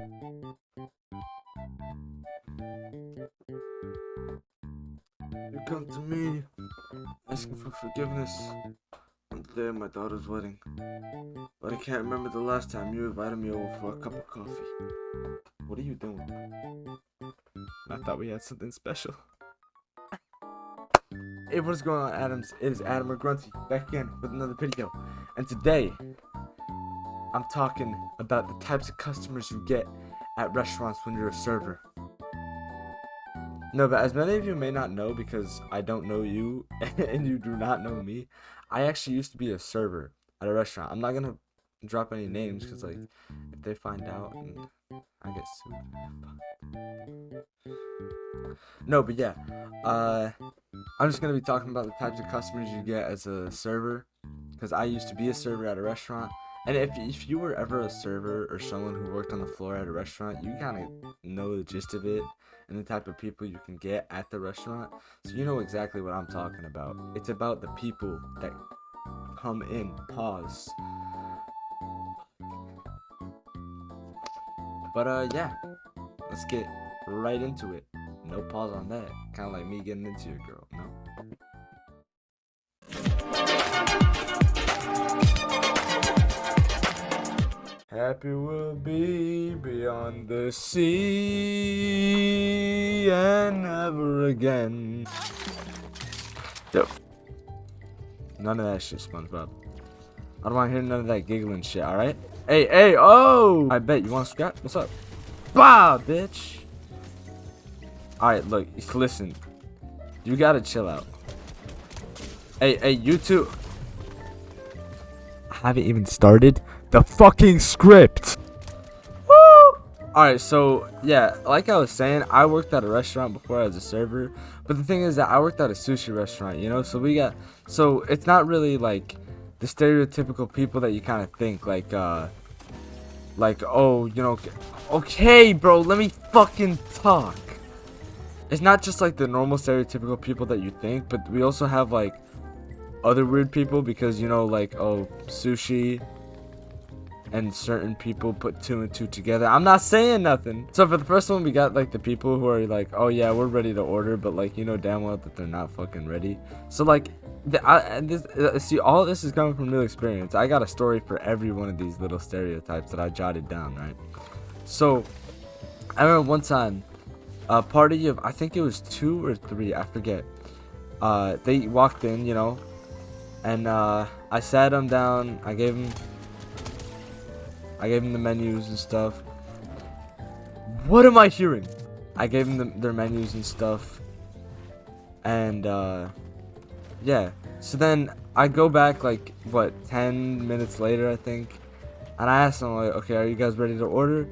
You come to me asking for forgiveness on the day of my daughter's wedding. But I can't remember the last time you invited me over for a cup of coffee. What are you doing? I thought we had something special. Hey, what is going on, Adams? It is Adam or Grunty back again with another video. And today, I'm talking about the types of customers you get at restaurants when you're a server. No, but as many of you may not know, because I don't know you and you do not know me, I actually used to be a server at a restaurant. I'm not gonna drop any names because, like, if they find out and I get sued. No, but yeah, I'm just gonna be talking about the types of customers you get as a server, because I used to be a server at a restaurant. And if you were ever a server or someone who worked on the floor at a restaurant, you kind of know the gist of it and the type of people you can get at the restaurant. So you know exactly what I'm talking about. It's about the people that come in. Pause. But yeah, let's get right into it. No pause on that. Kind of like me getting into your girl, no? Happy we'll be beyond the sea and never again. Yo. None of that shit, SpongeBob. I don't want to hear none of that giggling shit, alright? Hey, oh! I bet. You want to scrap? What's up? Bah, bitch! Alright, look, listen. You gotta chill out. Hey, you two. I haven't even started the fucking script. Woo! Alright, so yeah, like I was saying, I worked at a restaurant before as a server. But the thing is that I worked at a sushi restaurant, you know? So it's not really like the stereotypical people that you kind of think, like, oh, you know, okay, bro, let me fucking talk. It's not just like the normal stereotypical people that you think, but we also have like other weird people because, you know, like, oh, sushi and certain people put two and two together. I'm not saying nothing. So for the first one, we got like the people who are like, oh yeah, we're ready to order, but like, you know damn well that they're not fucking ready. So like, see, all this is coming from real experience. I got a story for every one of these little stereotypes that I jotted down, right? So I remember one time, a party of, I think it was 2 or 3, I forget. They walked in, you know, and I sat them down. I gave them the menus and stuff. What am I hearing? I gave them their menus and stuff. And yeah. So then I go back like, what, 10 minutes later, I think. And I asked them, like, okay, are you guys ready to order?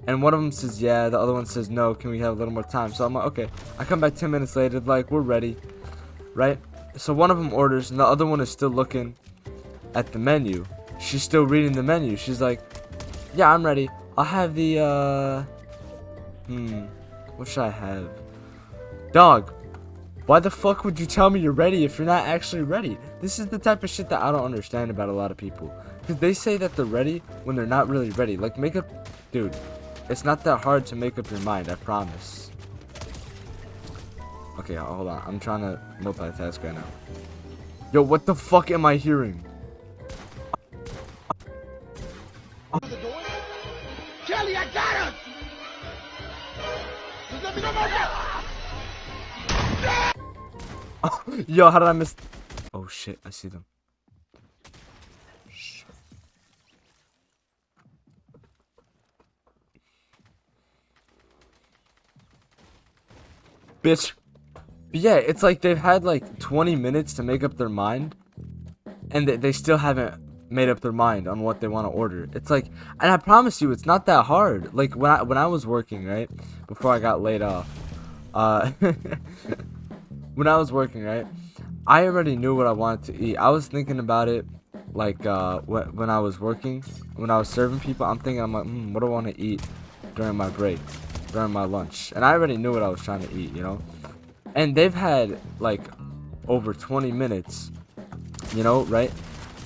And one of them says yeah, the other one says no, can we have a little more time? So I'm like, okay. I come back 10 minutes later, like, we're ready, right? So one of them orders and the other one is still looking at the menu. She's still reading the menu. She's like, yeah, I'm ready. I'll have the what should I have? Dog, why the fuck would you tell me you're ready if you're not actually ready? This is the type of shit that I don't understand about a lot of people, because they say that they're ready when they're not really ready. Like, dude, it's not that hard to make up your mind, I promise. Okay, hold on. I'm trying to multitask right now. Yo, what the fuck am I hearing? Kelly, I got him! Just let me know my Yo, how did I miss? Oh shit, I see them. Shh. Bitch. But yeah, it's like they've had like 20 minutes to make up their mind, and they still haven't made up their mind on what they want to order. It's like, and I promise you, it's not that hard. Like when I was working, right, before I got laid off, when I was working, right, I already knew what I wanted to eat. I was thinking about it, like when I was working, when I was serving people. I'm like, what do I want to eat during my break, during my lunch? And I already knew what I was trying to eat, you know. And they've had like over 20 minutes, you know, right?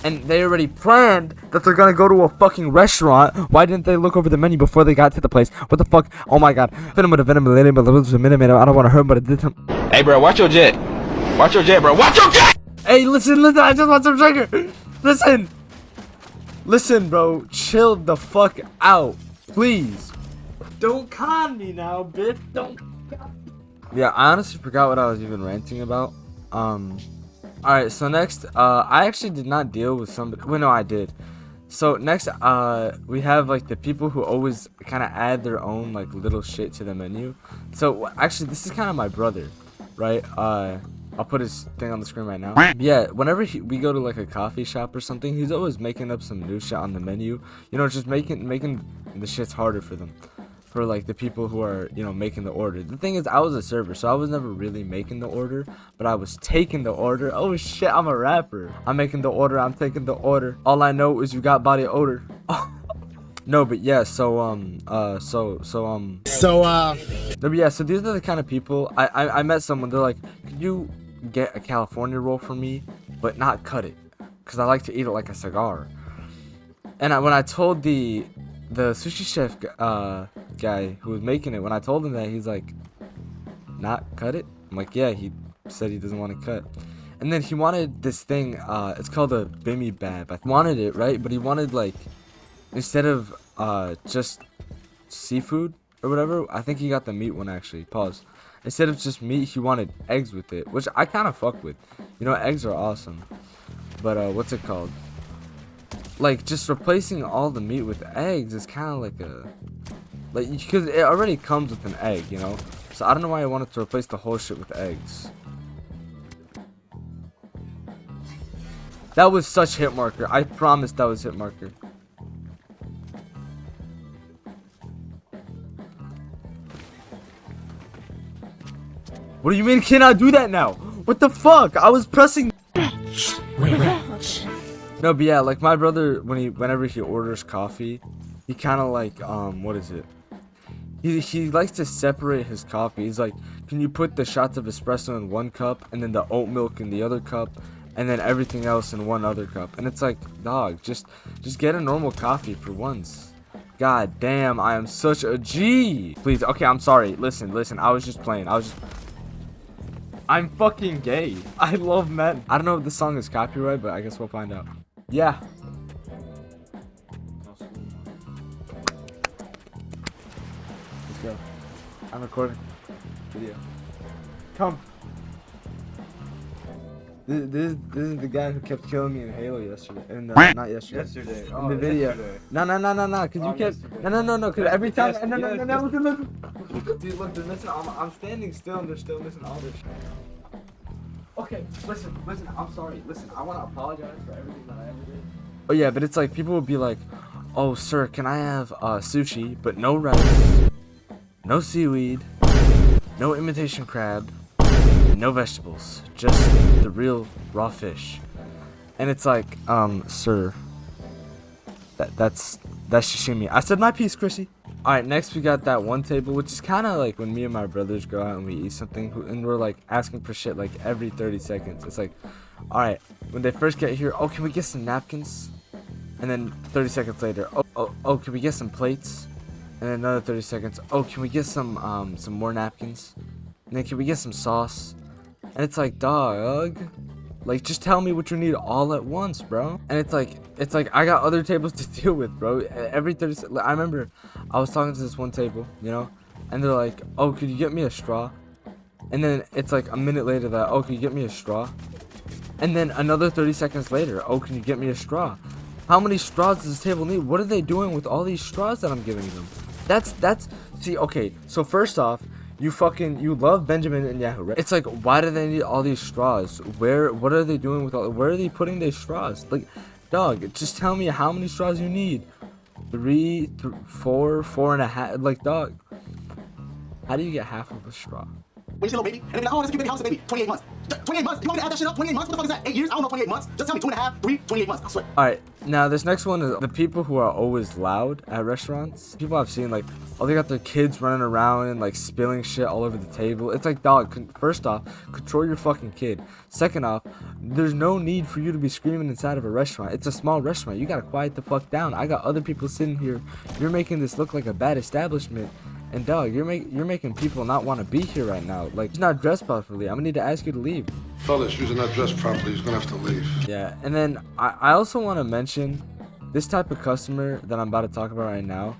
and they already planned that they're gonna go to a fucking restaurant. Why didn't they look over the menu before they got to the place? What the fuck? Oh my god. Venom, I don't want to hurt him, but it did him. Hey, bro, watch your jet. Watch your jet, bro. Watch your jet! Hey, listen, I just want some sugar. Listen, bro. Chill the fuck out, please. Don't con me now, bitch. Don't. Yeah, I honestly forgot what I was even ranting about. Alright, so next, I actually did not deal with somebody. Well, no, I did. So next, we have like the people who always kind of add their own like little shit to the menu. So actually, this is kind of my brother, right? I'll put his thing on the screen right now. Yeah, whenever we go to like a coffee shop or something, he's always making up some new shit on the menu. You know, just making the shits harder for them. For like the people who are, you know, making the order. The thing is, I was a server, so I was never really making the order, but I was taking the order. Oh shit, I'm a rapper. I'm making the order, I'm taking the order. All I know is you got body odor. No, but yeah, no, but yeah, so these are the kind of people. I met someone, they're like, could you get a California roll for me, but not cut it, because I like to eat it like a cigar. And when I told the sushi chef guy who was making it, when I told him that, he's like, not cut it? I'm like, yeah, he said he doesn't want to cut. And then he wanted this thing, it's called a bibimbap. I wanted it, right? But he wanted, like, instead of just seafood or whatever, I think he got the meat one actually. Pause. Instead of just meat, he wanted eggs with it, which I kind of fuck with. You know, eggs are awesome. But what's it called? Like, just replacing all the meat with eggs is kind of like a... Like, because it already comes with an egg, you know? So I don't know why I wanted to replace the whole shit with eggs. That was such hit marker. I promise that was hit marker. What do you mean can I do that now? What the fuck? I was pressing... No, but yeah, like my brother, whenever he orders coffee, he kind of like, what is it? He likes to separate his coffee. He's like, can you put the shots of espresso in one cup, and then the oat milk in the other cup, and then everything else in one other cup? And it's like, dog, just get a normal coffee for once. God damn, I am such a G. Please, okay, I'm sorry. Listen, I was just playing. I'm fucking gay. I love men. I don't know if this song is copyright, but I guess we'll find out. Yeah. Let's go. I'm recording video. Come. This is the guy who kept killing me in Halo yesterday. Not yesterday. Yesterday. In the video. Yesterday. No. Cause you kept. No. Cause every time. No. Listen. Dude, look. They're missing. I'm standing still, and they're still missing all this shit. Okay, listen. I'm sorry. Listen, I want to apologize for everything that I ever did. Oh yeah, but it's like people would be like, "Oh, sir, can I have sushi, but no rice, no seaweed, no imitation crab, no vegetables, just the real raw fish." And it's like, sir, that's sashimi. I said my piece, Chrissy. Alright, next we got that one table, which is kind of like when me and my brothers go out and we eat something, and we're like asking for shit like every 30 seconds. It's like, alright, when they first get here, oh, can we get some napkins? And then 30 seconds later, oh, can we get some plates? And then another 30 seconds, oh, can we get some more napkins? And then can we get some sauce? And it's like, dog, like, just tell me what you need all at once, bro. And it's like I got other tables to deal with, bro. Every 30 I remember I was talking to this one table, you know, and they're like, oh, could you get me a straw? And then it's like a minute later that, oh, can you get me a straw? And then another 30 seconds later, oh, can you get me a straw? How many straws does this table need? What are they doing with all these straws that I'm giving them? See, okay, so first off, you love Benjamin and Yahoo, right? It's like, why do they need all these straws? What are they doing with where are they putting these straws? Like, dog, just tell me how many straws you need. 3, 4, 4.5. Like, dog, how do you get half of a straw? when you see a little baby, and they be like, oh, that's a cute baby, how old is the baby? 28 months. 28 months? You want me to add that shit up? 28 months? What the fuck is that? 8 years? I don't know 28 months. Just tell me 2.5, 3, 28 months. I swear. Alright, now this next one is the people who are always loud at restaurants. People I've seen, like, oh, they got their kids running around and, like, spilling shit all over the table. It's like, dog, first off, control your fucking kid. Second off, there's no need for you to be screaming inside of a restaurant. It's a small restaurant. You gotta quiet the fuck down. I got other people sitting here. You're making this look like a bad establishment. And dog, you're making people not want to be here right now. Like, he's not dressed properly. I'm gonna need to ask you to leave. Fellas, you're not dressed properly. He's gonna have to leave. Yeah, and then I also want to mention this type of customer that I'm about to talk about right now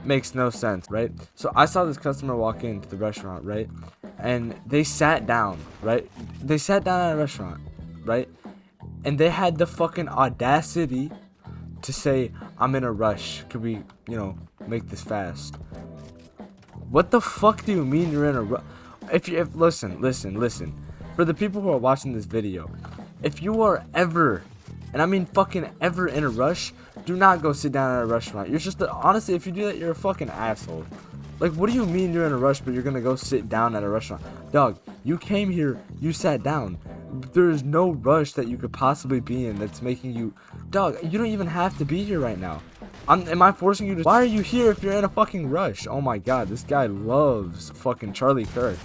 makes no sense, right? So I saw this customer walk into the restaurant, right? And they sat down, right? They sat down at a restaurant, right? And they had the fucking audacity to say, I'm in a rush. Could we, make this fast? What the fuck do you mean you're in a rush? Listen. For the people who are watching this video, if you are ever, and I mean fucking ever, in a rush, do not go sit down at a restaurant. You're just, honestly, if you do that, you're a fucking asshole. Like, what do you mean you're in a rush, but you're gonna go sit down at a restaurant? Dog, you came here, you sat down. There's no rush that you could possibly be in that's making you... Dog, you don't even have to be here right now. Am I forcing you to... Why are you here if you're in a fucking rush? Oh my god, this guy loves fucking Charlie Kirk.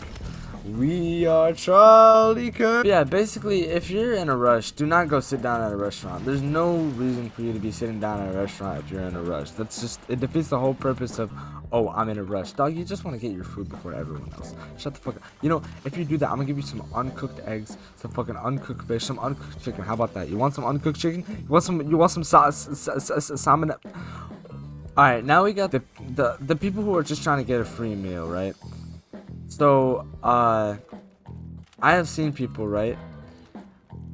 We are Charlie Kirk. Yeah, basically, if you're in a rush, do not go sit down at a restaurant. There's no reason for you to be sitting down at a restaurant if you're in a rush. That's just... It defeats the whole purpose of... Oh, I'm in a rush. Dog, you just want to get your food before everyone else. Shut the fuck up. If you do that, I'm gonna give you some uncooked eggs, some fucking uncooked fish, some uncooked chicken. How about that? You want some uncooked chicken? You want some salmon? Alright, now we got the people who are just trying to get a free meal, right? So, I have seen people, right?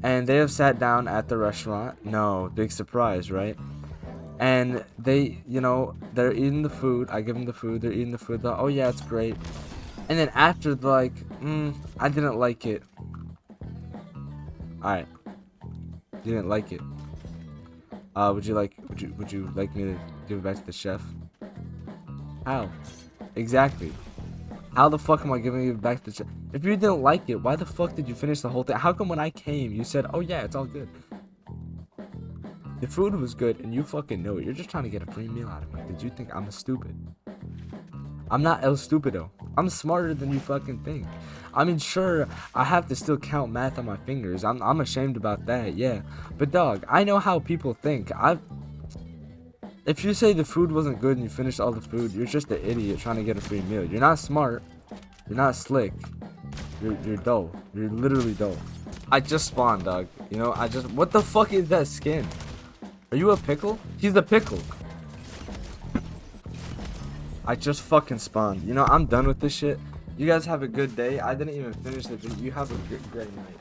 And they have sat down at the restaurant. No, big surprise, right? And they, they're eating the food. I give them the food. They're eating the food. They're, oh, yeah, it's great. And then after, they're like, I didn't like it. Alright. You didn't like it. Would you like me to give it back to the chef? How? Exactly. How the fuck am I giving it back to the chef? If you didn't like it, why the fuck did you finish the whole thing? How come when I came, you said, oh, yeah, it's all good? The food was good, and you fucking know it. You're just trying to get a free meal out of me. Did you think I'm a stupid? I'm not El Stupido. I'm smarter than you fucking think. I mean, sure, I have to still count math on my fingers. I'm ashamed about that, yeah. But dog, I know how people think. If you say the food wasn't good and you finished all the food, you're just an idiot trying to get a free meal. You're not smart. You're not slick. You're dull. You're literally dull. I just spawned, dog. What the fuck is that skin? Are you a pickle? He's the pickle. I just fucking spawned. I'm done with this shit. You guys have a good day. I didn't even finish the video. You have a great night.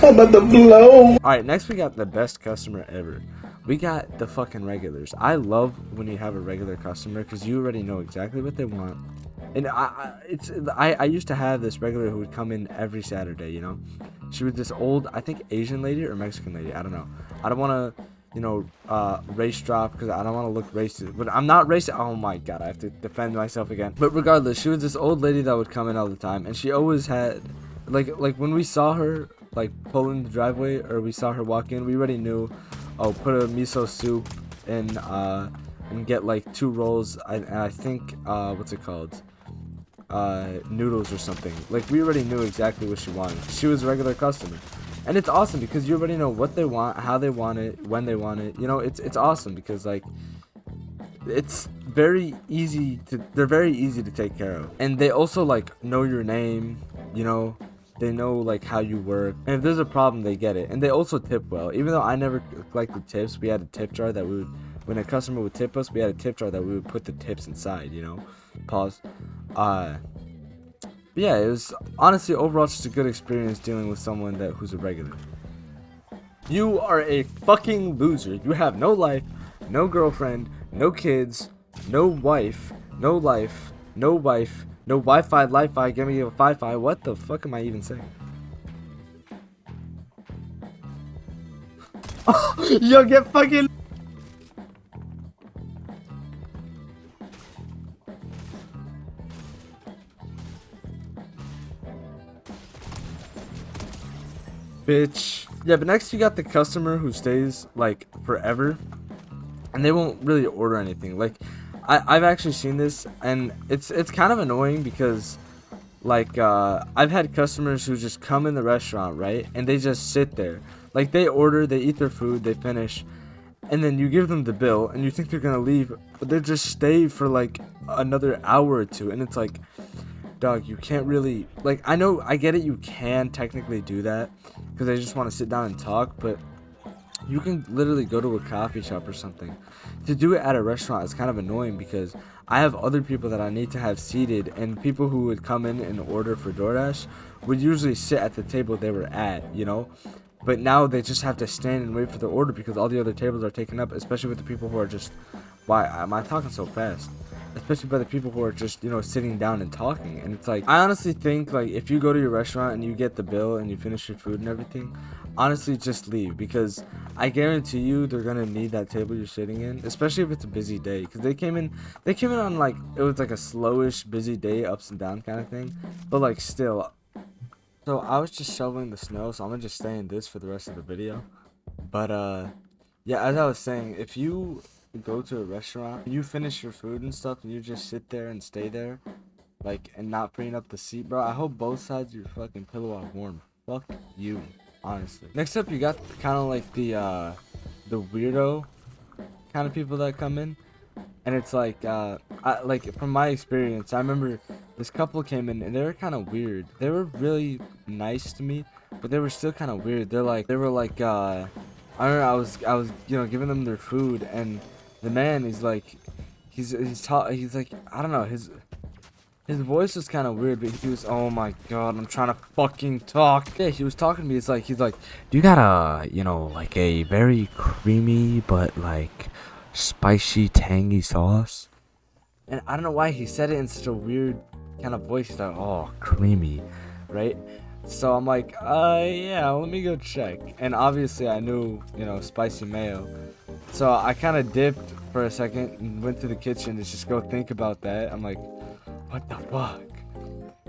I'm about to blow. Alright, next we got the best customer ever. We got the fucking regulars. I love when you have a regular customer because you already know exactly what they want. And I used to have this regular who would come in every Saturday, She was this old, I think, Asian lady or Mexican lady. I don't know. I don't want to, race drop because I don't want to look racist. But I'm not racist. Oh my god, I have to defend myself again. But regardless, she was this old lady that would come in all the time. And she always had, like when we saw her, like, pull in the driveway or we saw her walk in, we already knew, oh, put a miso soup in, and get, like, 2 rolls. And I think, what's it called? Noodles or something. Like, we already knew exactly what she wanted. She was a regular customer, and it's awesome because you already know what they want, how they want it, when they want it. It's awesome because, like, it's very easy to, they're very easy to take care of, and they also, like, know your name. They know, like, how you work, and if there's a problem, they get it. And they also tip well. Even though I never liked the tips, we had a tip jar that we would, when a customer would tip us, we had a tip jar that we would put the tips inside. Pause. But yeah, it was honestly overall just a good experience dealing with someone who's a regular. You are a fucking loser. You have no life, no girlfriend, no kids, no wife, no life, no wife, no Wi-Fi, Li-Fi, give me a Fi-Fi. What the fuck am I even saying? Oh, yo, get fucking... bitch. Yeah, but next you got the customer who stays like forever, and they won't really order anything. Like, I've actually seen this, and it's kind of annoying because like I've had customers who just come in the restaurant, right, and they just sit there. Like, they order, they eat their food, they finish, and then you give them the bill, and you think they're gonna leave, but they just stay for like another hour or two, and it's like, dog, you can't really, like, I know, I get it, you can technically do that because they just want to sit down and talk, but you can literally go to a coffee shop or something. To do it at a restaurant is kind of annoying because I have other people that I need to have seated, and people who would come in and order for DoorDash would usually sit at the table they were at, you know? But now they just have to stand and wait for the order because all the other tables are taken up, especially with the people who are just, why am I talking so fast? Especially by the people who are just, you know, sitting down and talking. And it's like, I honestly think, like, if you go to your restaurant and you get the bill and you finish your food and everything, honestly just leave, because I guarantee you they're gonna need that table you're sitting in, especially if it's a busy day, because they came in on, like, it was like a slowish busy day, ups and down kind of thing, but like still. So I was just shoveling the snow, so I'm gonna just stay in this for the rest of the video. But yeah, as I was saying, if you go to a restaurant, you finish your food and stuff, and you just sit there and stay there, like, and not bring up the seat, bro, I hope both sides of your fucking pillow are warm. Fuck you, honestly. Next up, you got kind of like the weirdo kind of people that come in, and it's like, like, from my experience, I remember this couple came in and they were kind of weird. They were really nice to me, but they were still kind of weird. They were like, I remember I was, you know, giving them their food, and the man, he's like, he's like, I don't know, his voice was kind of weird, but he was, oh my god, I'm trying to fucking talk. Yeah, he was talking to me. He's like, do you got a, you know, like a very creamy but like spicy, tangy sauce? And I don't know why he said it in such a weird kind of voice. He's like, oh, creamy, right? So I'm like, yeah, let me go check. And obviously I knew, you know, spicy mayo. So I kind of dipped for a second and went to the kitchen to just go think about that. I'm like, what the fuck?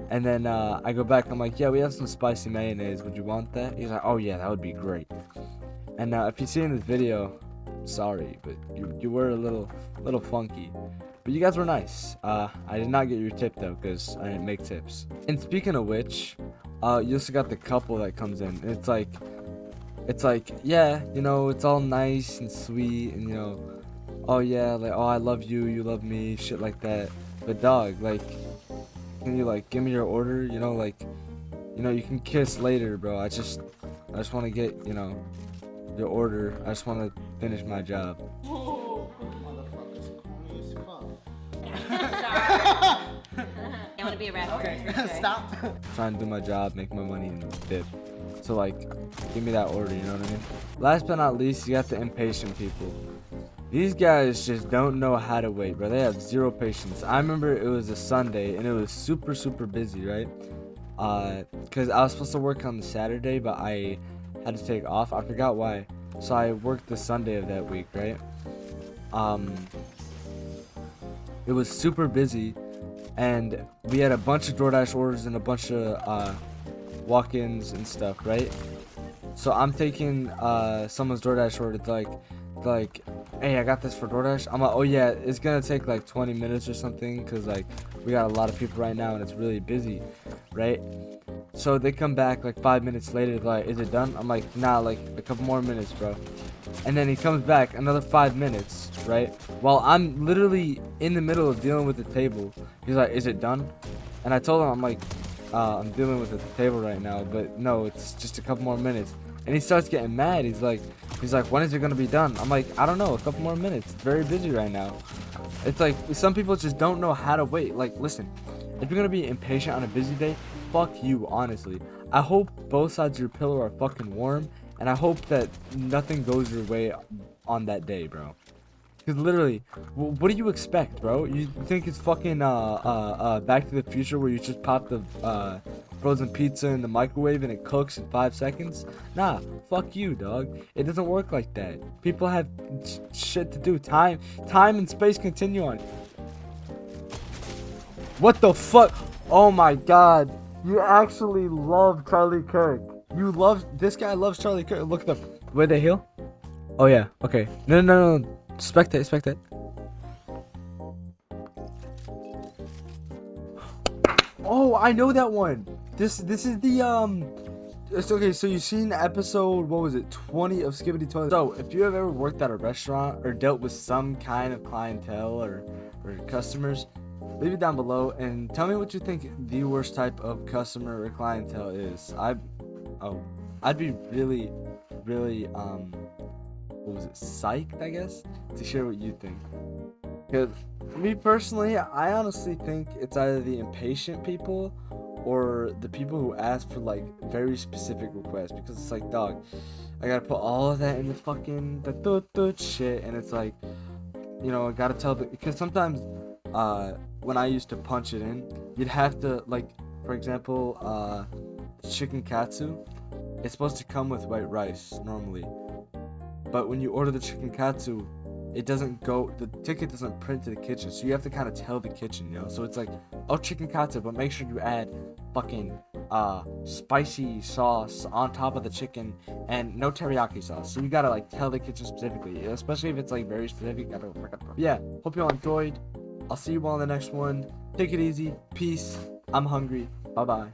And then I go back. I'm like, yeah, we have some spicy mayonnaise. Would you want that? He's like, oh yeah, that would be great. And if you see in this video, sorry, but you were a little funky. But you guys were nice. I did not get your tip though, because I didn't make tips. And speaking of which, you also got the couple that comes in. And it's like, yeah, you know, it's all nice and sweet, and you know, oh yeah, like, oh, I love you, you love me, shit like that. But dog, like, can you like give me your order? You know, like, you know, you can kiss later, bro. I just want to get, you know, your order. I just want to finish my job. I want to be a rapper. Okay. Stop. Trying to do my job, make my money, and dip. So like, give me that order, you know what I mean? Last but not least, you got the impatient people. These guys just don't know how to wait, bro. They have zero patience. I remember it was a Sunday and it was super, super busy, right? Because I was supposed to work on the Saturday, but I had to take off. I forgot why. So I worked the Sunday of that week, right? It was super busy, and we had a bunch of DoorDash orders and a bunch of walk-ins and stuff, right? So I'm taking someone's DoorDash order, like, hey, I got this for DoorDash. I'm like, oh yeah, it's gonna take like 20 minutes or something, because like we got a lot of people right now and it's really busy, right? So they come back like 5 minutes later, like, is it done? I'm like, nah, like a couple more minutes, bro. And then he comes back another 5 minutes, right? While I'm literally in the middle of dealing with the table. He's like, is it done? And I told him, I'm like, I'm dealing with the table right now, but no, it's just a couple more minutes. And he starts getting mad. He's like, when is it gonna be done? I'm like, I don't know, a couple more minutes. It's very busy right now. It's like, some people just don't know how to wait. Like, listen, if you're gonna be impatient on a busy day, fuck you, honestly. I hope both sides of your pillow are fucking warm, and I hope that nothing goes your way on that day, bro. Because literally, what do you expect, bro? You think it's fucking Back to the Future, where you just pop the frozen pizza in the microwave and it cooks in 5 seconds? Nah, fuck you, dog. It doesn't work like that. People have shit to do. Time and space continue on. What the fuck? Oh my god. You actually love Charlie Kirk. You love this guy loves Charlie Kirk. Look at them. Where they heal? Oh yeah. Okay. No. Spectate. Oh, I know that one. This is the It's okay. So you've seen episode, what was it, 20 of Skibbity Toilet. So if you have ever worked at a restaurant or dealt with some kind of clientele or customers, leave it down below and tell me what you think the worst type of customer or clientele is. I'd be really what was it, psyched, I guess, to share what you think. Because me personally, I honestly think it's either the impatient people or the people who ask for like very specific requests, because it's like, dog, I gotta put all of that in the fucking shit, and it's like, you know, I gotta tell because sometimes when I used to punch it in, you'd have to, like, for example, chicken katsu, it's supposed to come with white rice normally, but when you order the chicken katsu, it doesn't go, the ticket doesn't print to the kitchen, so you have to kind of tell the kitchen, you know. So it's like, oh, chicken katsu, but make sure you add fucking spicy sauce on top of the chicken and no teriyaki sauce. So you gotta like tell the kitchen specifically, especially if it's like very specific. Yeah, hope you all enjoyed. I'll see you all in the next one. Take it easy. Peace. I'm hungry. Bye bye.